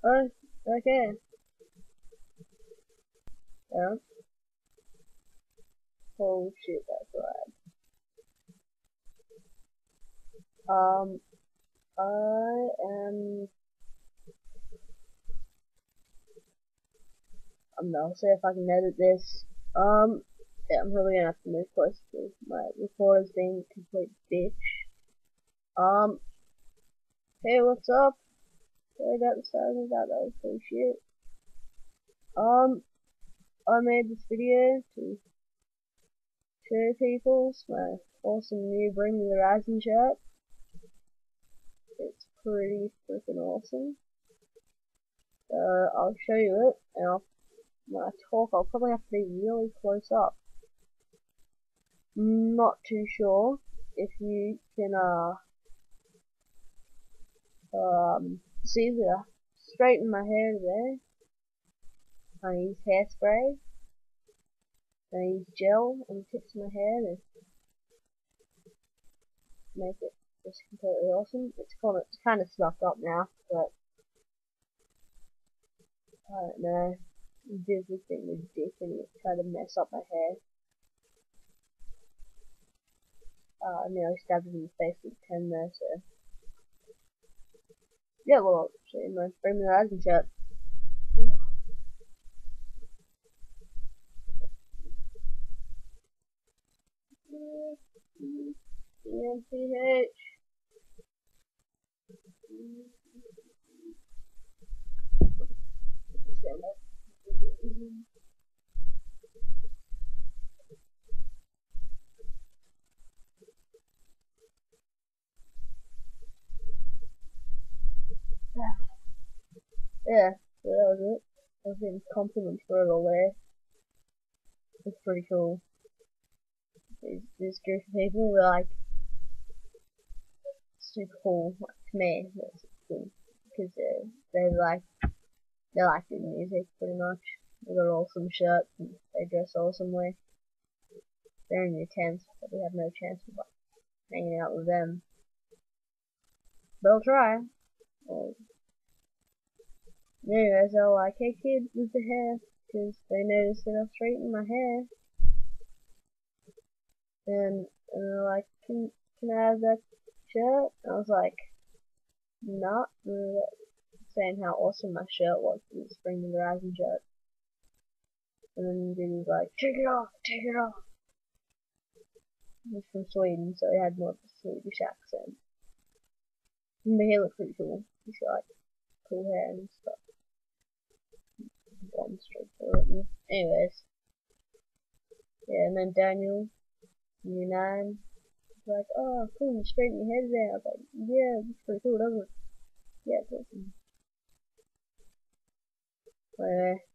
Oh, okay. Yeah. Oh shit, that's right. I am. I'll see if I can edit this. Yeah, I'm probably gonna have to move closer to my recorder's being a complete bitch. Um, hey, what's up? Sorry about the sound of that. That was pretty shit. Um, I made this video to show people my awesome new Bring Me the Horizon shirt. It's pretty freaking awesome. I'll show you it, and when I talk, I'll probably have to be really close up. Not too sure if you can, see the straighten my hair today. I use hairspray, I use gel on the tips of my hair to make it just completely awesome. It's kind of snuffed up now, but I don't know. This thing with dick and it tried to mess up my hair. I nearly stabbed him in the face with a pen there, so yeah, well, I'll show you my Bring Me the Horizon shirt. EMPH. Yeah, so that was it. I was getting compliments for it all there. It's pretty cool. This group of people were like super cool, like, to me. That's cool because they like good music pretty much. They got awesome shirts and they dress awesomely. They're in your tents, but we have no chance of like hanging out with them. They'll try. Well, anyways, they're like, hey kid with the hair, because they noticed that I straightened my hair. And they're like, can I have that shirt? And I was like, nah. And they were saying how awesome my shirt was, the Bring Me the Horizon shirt. And then the dude was like, take it off, take it off. He's from Sweden, so he had more of a Swedish accent. And he looked pretty cool. He's got like cool hair and stuff. Blonde straight through it. Anyways, yeah, and then Daniel, year 9, was like, oh, cool, you straighten your head there. I was like, yeah, it's pretty cool, doesn't it? Yeah, it's awesome. Anyway,